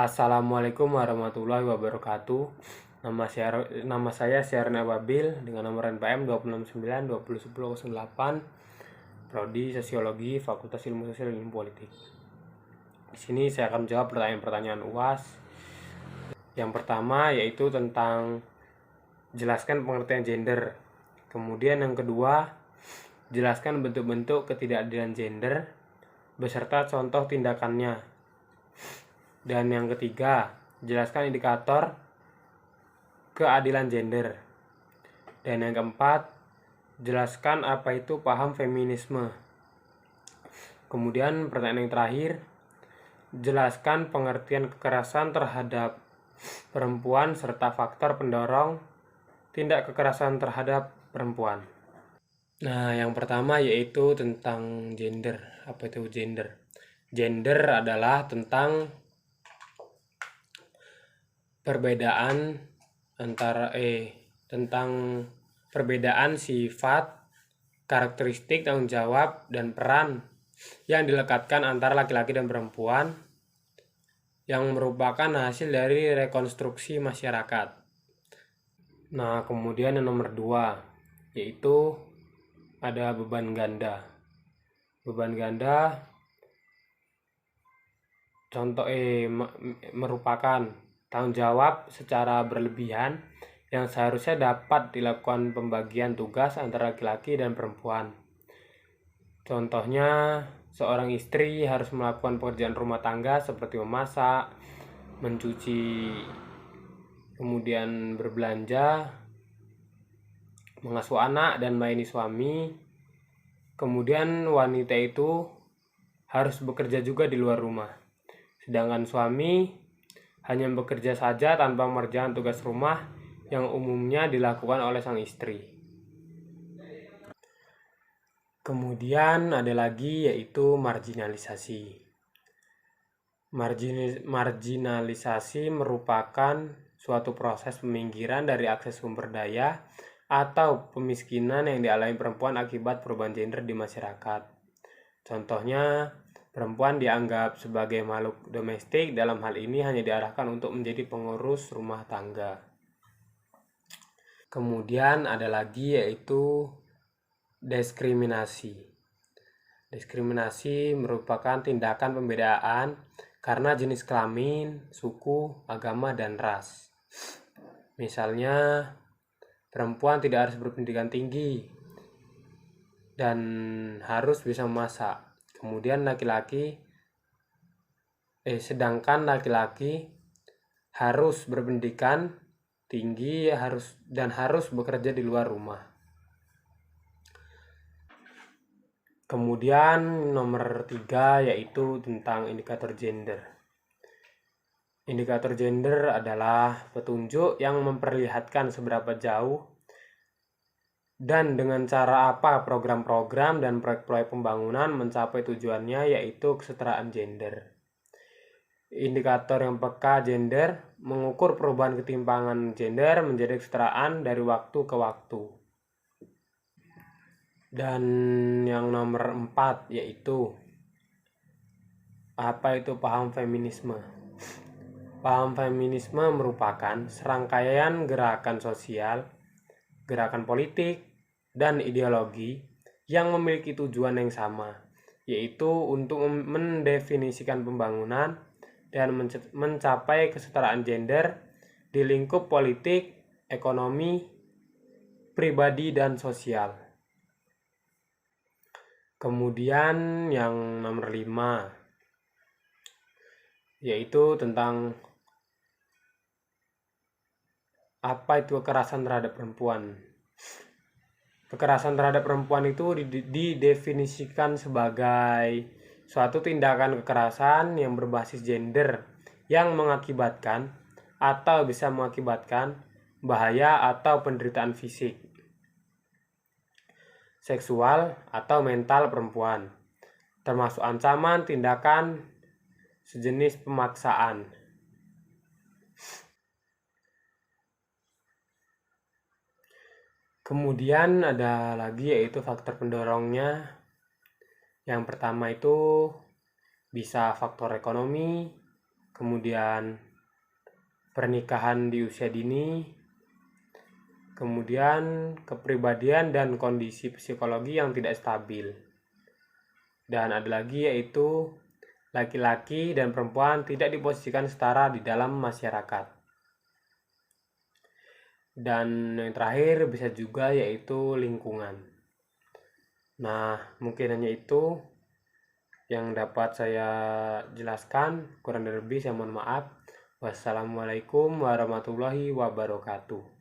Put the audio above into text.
Assalamualaikum warahmatullahi wabarakatuh. Nama saya Syahril Ababil dengan nomor NPM 269201008, Prodi Sosiologi, Fakultas Ilmu Sosial dan Ilmu Politik. Di sini saya akan menjawab pertanyaan-pertanyaan UAS. Yang pertama yaitu tentang jelaskan pengertian gender. Kemudian yang kedua, jelaskan bentuk-bentuk ketidakadilan gender beserta contoh tindakannya. Dan yang ketiga, jelaskan indikator keadilan gender. Dan yang keempat, jelaskan apa itu paham feminisme. Kemudian pertanyaan yang terakhir, jelaskan pengertian kekerasan terhadap perempuan serta faktor pendorong tindak kekerasan terhadap perempuan. Nah, yang pertama yaitu tentang gender. Apa itu gender? Gender adalah tentang perbedaan sifat, karakteristik, tanggung jawab, dan peran yang dilekatkan antara laki-laki dan perempuan yang merupakan hasil dari rekonstruksi masyarakat. Nah, kemudian yang nomor 2 yaitu ada beban ganda. Beban ganda merupakan tanggung jawab secara berlebihan yang seharusnya dapat dilakukan pembagian tugas antara laki-laki dan perempuan. Contohnya, seorang istri harus melakukan pekerjaan rumah tangga seperti memasak, mencuci, kemudian berbelanja, mengasuh anak, dan melayani suami. Kemudian wanita itu harus bekerja juga di luar rumah. Sedangkan suami hanya bekerja saja tanpa mengerjakan tugas rumah yang umumnya dilakukan oleh sang istri. Kemudian ada lagi yaitu marginalisasi. Marginalisasi merupakan suatu proses peminggiran dari akses sumber daya atau pemiskinan yang dialami perempuan akibat perubahan gender di masyarakat. Contohnya, perempuan dianggap sebagai makhluk domestik. Dalam hal ini hanya diarahkan untuk menjadi pengurus rumah tangga. Kemudian ada lagi yaitu diskriminasi. Diskriminasi merupakan tindakan pembedaan karena jenis kelamin, suku, agama, dan ras. Misalnya, perempuan tidak harus berpendidikan tinggi dan harus bisa memasak. Kemudian sedangkan laki-laki harus berpendidikan tinggi dan harus bekerja di luar rumah. Kemudian nomor 3 yaitu tentang indikator gender. Indikator gender adalah petunjuk yang memperlihatkan seberapa jauh dan dengan cara apa program-program dan proyek-proyek pembangunan mencapai tujuannya, yaitu kesetaraan gender. Indikator yang peka gender mengukur perubahan ketimpangan gender menjadi kesetaraan dari waktu ke waktu. Dan yang nomor 4 yaitu apa itu paham feminisme. Paham feminisme merupakan serangkaian gerakan sosial, gerakan politik, dan ideologi yang memiliki tujuan yang sama, yaitu untuk mendefinisikan pembangunan dan mencapai kesetaraan gender di lingkup politik, ekonomi, pribadi, dan sosial. Kemudian yang nomor 5 yaitu tentang apa itu kekerasan terhadap perempuan. Kekerasan terhadap perempuan itu didefinisikan sebagai suatu tindakan kekerasan yang berbasis gender yang mengakibatkan atau bisa mengakibatkan bahaya atau penderitaan fisik, seksual, atau mental perempuan, termasuk ancaman, tindakan sejenis pemaksaan. Kemudian ada lagi yaitu faktor pendorongnya. Yang pertama itu bisa faktor ekonomi, kemudian pernikahan di usia dini, kemudian kepribadian dan kondisi psikologi yang tidak stabil. Dan ada lagi yaitu laki-laki dan perempuan tidak diposisikan setara di dalam masyarakat. Dan yang terakhir bisa juga yaitu lingkungan. Nah, mungkin hanya itu yang dapat saya jelaskan. Kurang lebih saya mohon maaf. Wassalamualaikum warahmatullahi wabarakatuh.